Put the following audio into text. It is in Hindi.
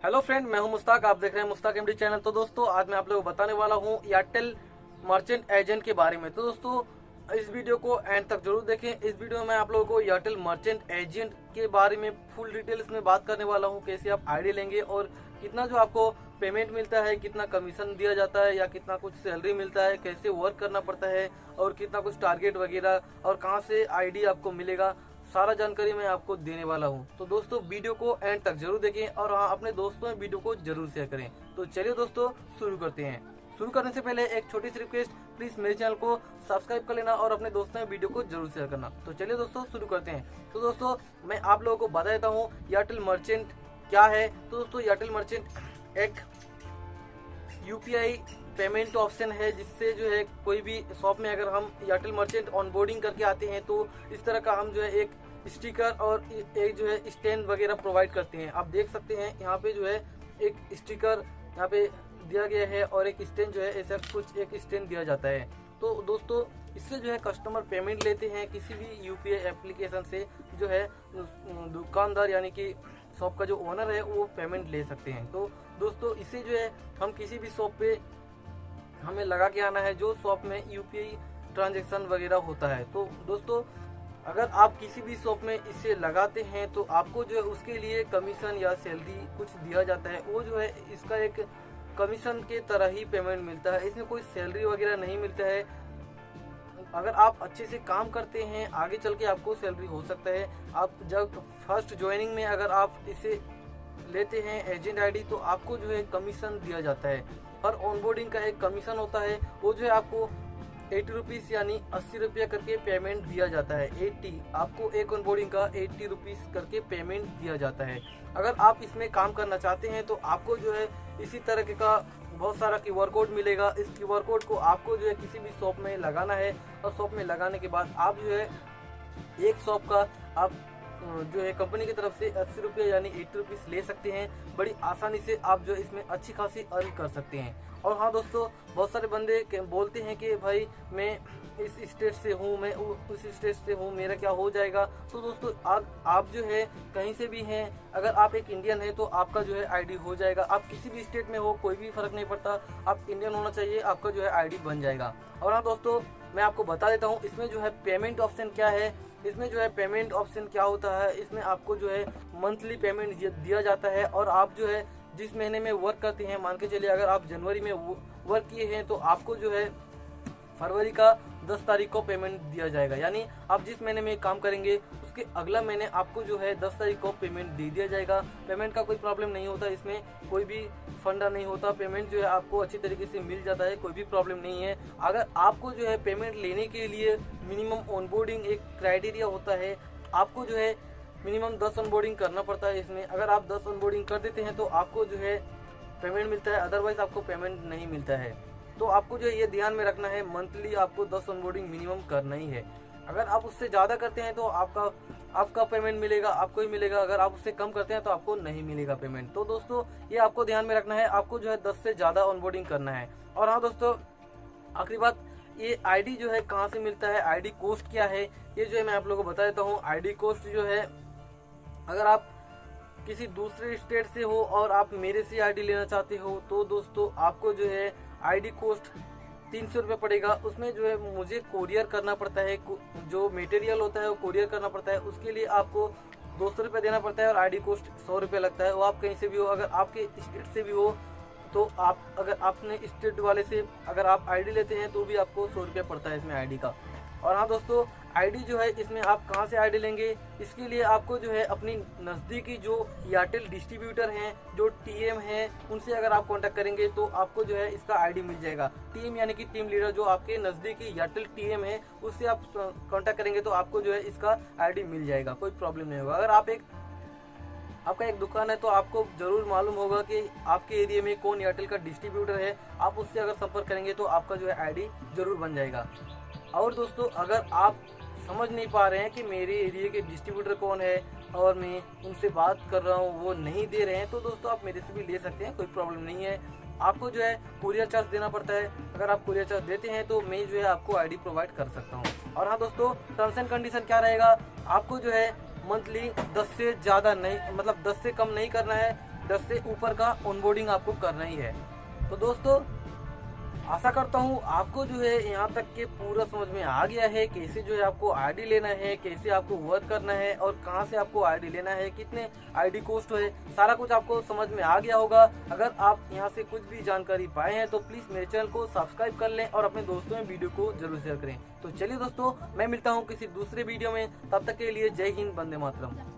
हेलो फ्रेंड, मैं हूं मुस्ताक। आप देख रहे हैं मुस्ताक एमडी चैनल। तो दोस्तों, आज मैं आप लोगों को बताने वाला हूं एयरटेल मर्चेंट एजेंट के बारे में। तो दोस्तों, इस वीडियो को एंड तक जरूर देखें। इस वीडियो में आप लोगों को एयरटेल मर्चेंट एजेंट के बारे में फुल डिटेल्स में बात करने वाला हूं। कैसे आप आईडी लेंगे और कितना जो आपको पेमेंट मिलता है, कितना कमीशन दिया जाता है या कितना कुछ सैलरी मिलता है, कैसे वर्क करना पड़ता है और कितना कुछ टारगेट वगैरह और कहाँ से आईडी आपको मिलेगा, सारा जानकारी मैं आपको देने वाला हूं। तो दोस्तों, वीडियो को एंड तक जरूर देखें और हाँ, अपने दोस्तों में वीडियो को जरूर शेयर करें। तो चलिए दोस्तों, शुरू करते हैं। शुरू करने से पहले एक छोटी सी रिक्वेस्ट, प्लीज मेरे चैनल को सब्सक्राइब कर लेना और अपने दोस्तों में वीडियो को जरूर शेयर करना। तो चलिए दोस्तों, शुरू करते हैं। तो दोस्तों, मैं आप लोगों को बता देता हूँ एयरटेल मर्चेंट क्या है। तो दोस्तों, एयरटेल मर्चेंट एक यूपीआई पेमेंट ऑप्शन है, जिससे जो है कोई भी शॉप में अगर हम एयरटेल मर्चेंट ऑनबोर्डिंग करके आते हैं तो इस तरह का हम जो है एक स्टिकर और एक जो है स्टैंड वगैरह प्रोवाइड करते हैं। आप देख सकते हैं यहाँ पे जो है एक स्टिकर यहाँ पे दिया गया है और एक स्टैंड जो है ऐसा कुछ एक स्टैंड दिया जाता है। तो दोस्तों, इससे जो है कस्टमर पेमेंट लेते हैं किसी भी यूपीआई एप्लीकेशन से, जो है दुकानदार यानी कि शॉप का जो ओनर है वो पेमेंट ले सकते हैं। तो दोस्तों, इसे जो है हम किसी भी शॉप पे हमें लगा के आना है जो शॉप में यूपीआई ट्रांजैक्शन वगैरह होता है। तो दोस्तों, अगर आप किसी भी शॉप में इसे लगाते हैं तो आपको जो है उसके लिए कमीशन या सैलरी कुछ दिया जाता है। वो जो है इसका एक कमीशन के तरह ही पेमेंट मिलता है, इसमें कोई सैलरी वगैरह नहीं मिलता है। अगर आप अच्छे से काम करते हैं आगे चल के आपको सैलरी हो सकता है। आप जब फर्स्ट ज्वाइनिंग में अगर आप इसे लेते हैं एजेंट आईडी, तो आपको जो है कमीशन दिया जाता है। हर ऑनबोर्डिंग का एक कमीशन होता है, वो जो है आपको 80 रुपीज़ यानी 80 रुपया करके पेमेंट दिया जाता है। 80 आपको एक ऑनबोर्डिंग का 80 रुपीज़ करके पेमेंट दिया जाता है। अगर आप इसमें काम करना चाहते हैं तो आपको जो है इसी तरह का बहुत सारा QR कोड मिलेगा। इस QR कोड को आपको जो है किसी भी शॉप में लगाना है और शॉप में लगाने के बाद आप जो है एक शॉप का आप जो है कंपनी की तरफ से 80 रुपये यानी 80 रुपीज़ ले सकते हैं। बड़ी आसानी से आप जो इसमें अच्छी खासी अर्न कर सकते हैं। और हाँ दोस्तों, बहुत सारे बंदे बोलते हैं कि भाई मैं इस स्टेट से हूँ, मैं उस स्टेट से हूँ, मेरा क्या हो जाएगा। तो दोस्तों, आप जो है कहीं से भी हैं, अगर आप एक इंडियन है तो आपका जो है आईडी हो जाएगा। आप किसी भी स्टेट में हो, कोई भी फर्क नहीं पड़ता, आप इंडियन होना चाहिए, आपका जो है आईडी बन जाएगा। और हाँ दोस्तों, मैं आपको बता देता हूँ इसमें जो है पेमेंट ऑप्शन क्या है। इसमें जो है पेमेंट ऑप्शन क्या होता है, इसमें आपको जो है मंथली पेमेंट दिया जाता है। और आप जो है जिस महीने में वर्क करते हैं, मान के चलिए अगर आप जनवरी में वर्क किए हैं तो आपको जो है फरवरी का 10 तारीख को पेमेंट दिया जाएगा। यानी आप जिस महीने में काम करेंगे उसके अगला महीने आपको जो है 10 तारीख को पेमेंट दे दिया जाएगा। पेमेंट का कोई प्रॉब्लम नहीं होता, इसमें कोई भी फंडा नहीं होता। पेमेंट जो है आपको अच्छी तरीके से मिल जाता है, कोई भी प्रॉब्लम नहीं है। अगर आपको जो है पेमेंट लेने के लिए मिनिमम ऑनबोर्डिंग एक क्राइटेरिया होता है, आपको जो है मिनिमम 10 ऑनबोर्डिंग करना पड़ता है। इसमें अगर आप 10 ऑनबोर्डिंग कर देते हैं तो आपको जो है पेमेंट मिलता है, अदरवाइज आपको पेमेंट नहीं मिलता है। तो आपको जो है ये ध्यान में रखना है, मंथली आपको 10 ऑनबोर्डिंग मिनिमम करना ही है। अगर आप उससे ज़्यादा करते हैं तो आपका पेमेंट मिलेगा, आपको ही मिलेगा। अगर आप उससे कम करते हैं तो आपको नहीं मिलेगा पेमेंट। तो दोस्तों, ये आपको ध्यान में रखना है, आपको जो है 10 से ज़्यादा ऑनबोर्डिंग करना है। और हाँ दोस्तों, आखिरी बात, ये आईडी जो है कहाँ से मिलता है, आईडी कोस्ट क्या है, ये जो है मैं आप लोगों को बता देता हूँ। आईडी कोस्ट जो है, अगर आप किसी दूसरे स्टेट से हो और आप मेरे से आईडी लेना चाहते हो तो दोस्तों आपको जो है आईडी कोस्ट 300 रुपये पड़ेगा। उसमें जो है मुझे कोरियर करना पड़ता है, जो मटेरियल होता है वो कोरियर करना पड़ता है, उसके लिए आपको 200 रुपये देना पड़ता है और आईडी कोस्ट 100 रुपये लगता है। वो आप कहीं से भी हो, अगर आपके स्टेट से भी हो तो आप अगर अपने स्टेट वाले से अगर आप आईडी लेते हैं तो भी आपको 100 रुपये पड़ता है इसमें आईडी का। और हाँ दोस्तों, आईडी जो है इसमें आप कहाँ से आईडी लेंगे, इसके लिए आपको जो है अपनी नज़दीकी जो एयरटेल डिस्ट्रीब्यूटर हैं, जो टीएम हैं, उनसे अगर आप कांटेक्ट करेंगे तो आपको जो है इसका आईडी मिल जाएगा। टीएम यानी कि टीम लीडर, जो आपके नज़दीकी एयरटेल टीएम है, उससे आप कांटेक्ट करेंगे तो आपको जो है इसका आईडी मिल जाएगा, कोई प्रॉब्लम नहीं होगा। अगर आपका एक दुकान है तो आपको जरूर मालूम होगा कि आपके एरिया में कौन एयरटेल का डिस्ट्रीब्यूटर है, आप उससे अगर संपर्क करेंगे तो आपका जो है आईडी जरूर बन जाएगा। और दोस्तों, अगर आप समझ नहीं पा रहे हैं कि मेरे एरिया के डिस्ट्रीब्यूटर कौन है और मैं उनसे बात कर रहा हूँ, वो नहीं दे रहे हैं, तो दोस्तों आप मेरे से भी ले सकते हैं, कोई प्रॉब्लम नहीं है। आपको जो है कुरियर चार्ज देना पड़ता है, अगर आप कुरियर चार्ज देते हैं तो मैं जो है आपको आईडी प्रोवाइड कर सकता हूँ। और हाँ दोस्तों, टर्म्स एंड कंडीशन क्या रहेगा, आपको जो है मंथली 10 से ज़्यादा नहीं, मतलब 10 से कम नहीं करना है। 10 से ऊपर का ऑनबोर्डिंग आपको करना ही है। तो दोस्तों आशा करता हूँ आपको जो है यहाँ तक के पूरा समझ में आ गया है, कैसे जो है आपको आईडी लेना है, कैसे आपको वर्क करना है और कहाँ से आपको आईडी लेना है, कितने आईडी कॉस्ट है, सारा कुछ आपको समझ में आ गया होगा। अगर आप यहाँ से कुछ भी जानकारी पाए हैं तो प्लीज मेरे चैनल को सब्सक्राइब कर लें और अपने दोस्तों में वीडियो को जरूर शेयर करें। तो चलिए दोस्तों, मैं मिलता हूँ किसी दूसरे वीडियो में, तब तक के लिए जय हिंद, वंदे मातरम।